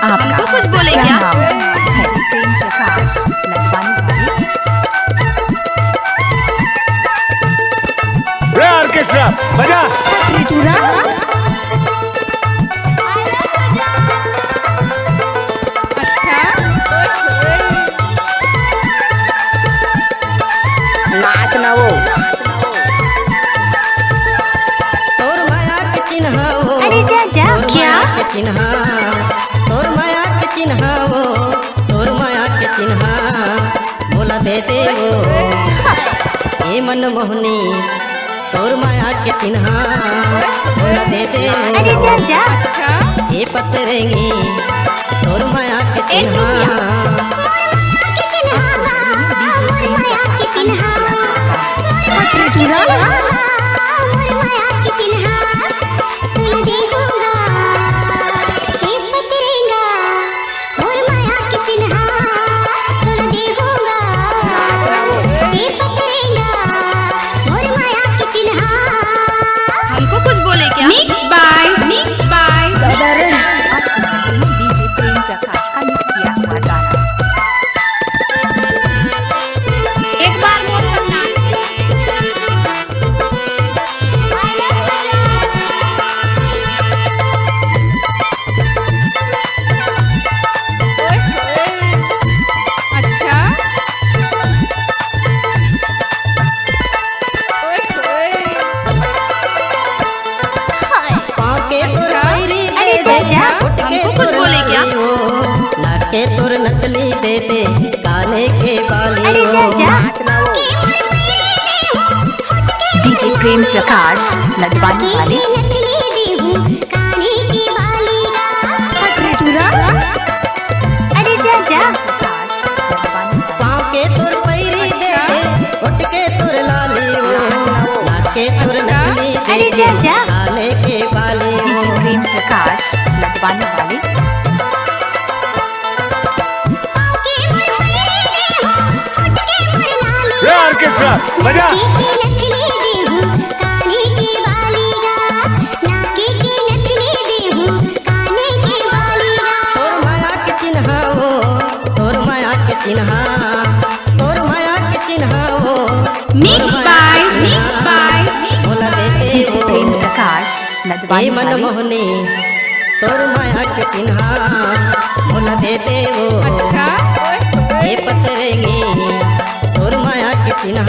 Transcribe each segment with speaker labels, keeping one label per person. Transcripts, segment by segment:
Speaker 1: हमको कुछ बोले क्या?
Speaker 2: प्रेम प्रकाश लखवानी
Speaker 3: रे ऑर्केस्ट्रा बजा।
Speaker 4: नाच ना वो
Speaker 5: तोर माया के चिन्ह हो।
Speaker 2: अरे जा जा क्या
Speaker 5: चिन्ह तोर माया के चिन्ह हो। तोर माया के चिन्ह बोला देते हो ये मन मोहनी। तोर माया के चिन्ह बोला देते हो।
Speaker 2: अरे जा जा
Speaker 5: ये पतरेंगी तोर माया के चिन्ह।
Speaker 1: हमको कुछ बोले क्या? Mix by
Speaker 2: DJ Prem Prakash का मिक्स किया हुआ गाना।
Speaker 1: एक बार मोर सुनना। अच्छा
Speaker 5: पाँव के तोर पैरी
Speaker 2: अरे जा जा
Speaker 1: हमको कुछ बोले क्या?
Speaker 5: नाके तोर नचली देते काने के बाली।
Speaker 2: अरे जा जा
Speaker 4: नाच ना वो
Speaker 2: डीजे प्रेम प्रकाश लखवानी वाले अरे जा जा
Speaker 5: पाँव के तोर पैरी देते उठ के तोर लाली हो। नाके तोर नचली
Speaker 2: अरे
Speaker 5: देते
Speaker 2: जा जा
Speaker 5: काने के बाली
Speaker 2: डीजे
Speaker 5: हो।
Speaker 2: प्रेम प्रकाश लखवानी वाले
Speaker 3: रे ऑर्केस्ट्रा बजा।
Speaker 5: तोर माया के चिन्ह हो। तोर माया के चिन्ह तोर माया के चिन्ह हो।
Speaker 1: मिक्स बाय
Speaker 5: बोला देते
Speaker 2: डीजे प्रेम
Speaker 5: हो
Speaker 2: प्रकाश
Speaker 5: ये
Speaker 2: लखवानी
Speaker 5: मन
Speaker 2: वाले
Speaker 5: मोहनी। तोर माया के चिन्ह बोला देते हो ये पतरेंगी तोर माया के चिन्ह।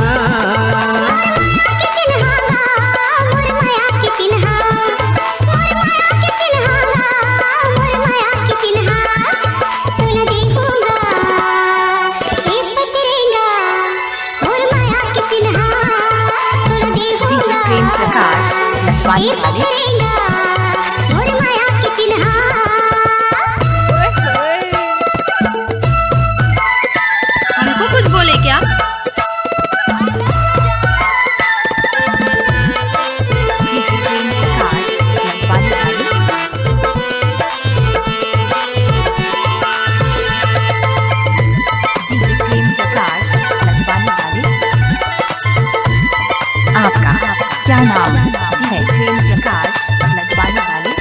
Speaker 2: डीजे प्रेम प्रकाश लखवानी वाले
Speaker 1: हमको कुछ बोले क्या?
Speaker 2: डीजे प्रेम प्रकाश लखवानी वाले डीजे प्रेम प्रकाश लखवानी वाले आपका क्या नाम है? प्रेम प्रकाश लखवानी वाले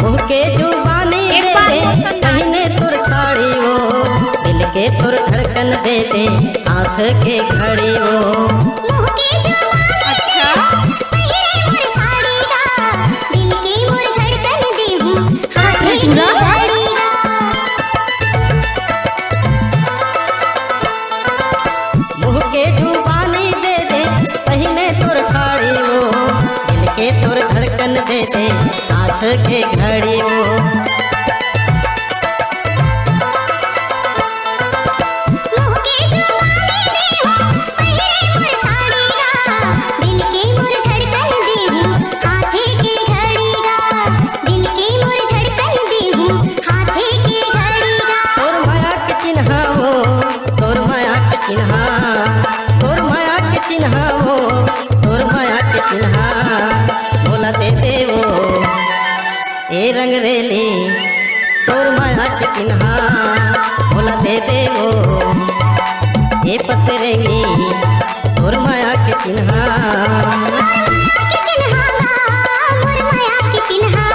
Speaker 5: मुँह के जुबानी
Speaker 1: एक
Speaker 5: दे
Speaker 1: बार
Speaker 5: दे
Speaker 1: और सुनना।
Speaker 5: पहने तुर साड़ी हो। दिल के तुर धड़कन दे दे हाथ के घड़ी हो।
Speaker 1: अच्छा
Speaker 5: मुँह के जुबानी दे दे पहने तुर साड़ी हो। दिल के तुर धड़कन दे दे हाथ के घड़ी हो। तोर माया के चिन्ह हो। तोर माया के चिन्ह तोर माया के चिन्ह हो। तोर माया के चिन्ह बोला देते हो ए रंग रेली। तोर माया के चिन्ह बोला देते हो ये पतरेंगी तोर माया के चिन्ह।
Speaker 6: चिन्हा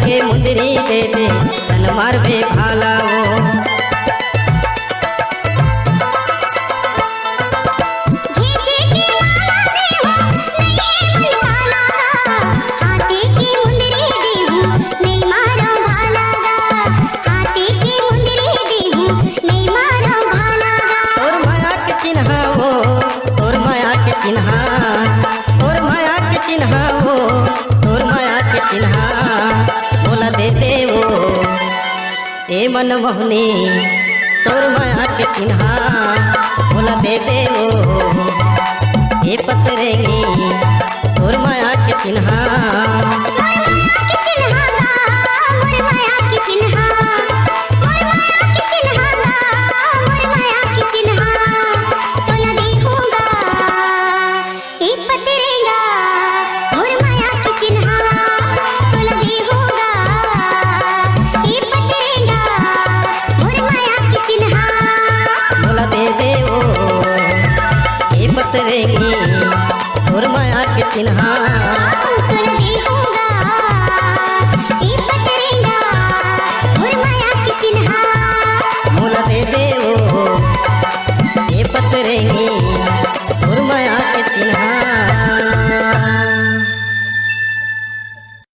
Speaker 5: के मुंदरी दे दे तन मारबे भाला वो
Speaker 6: घींचे की माला दे हो नहीं मन काला गा हाथी की मुंदरी दे हूँ नहीं मारो भाला गा हाथी की मुंदरी दे हूँ नहीं मारो भाला गा
Speaker 5: तोर माया के चिन्हा वो तोर माया के चिन्हा तोर माया के चिन्हा वो तोर माया के चिन्हा बोला दे दे वो ए मन मोहनी तोर माया के चिन्हा बोला दे दे वो ए पतरेंगी तोर माया के चिन्हा
Speaker 6: के चिन्हा गा मोर माया के चिन्हा मोर माया के चिन्हा गा मोर माया के चिन्हा तोला देखूंगा ए पतरेगा मोर माया के चिन्हा तोला देखूंगा ए पतरेगा मोर माया के चिन्हा
Speaker 5: बोला दे दे वो ए पतरेंगी तोर माया के चिन्हा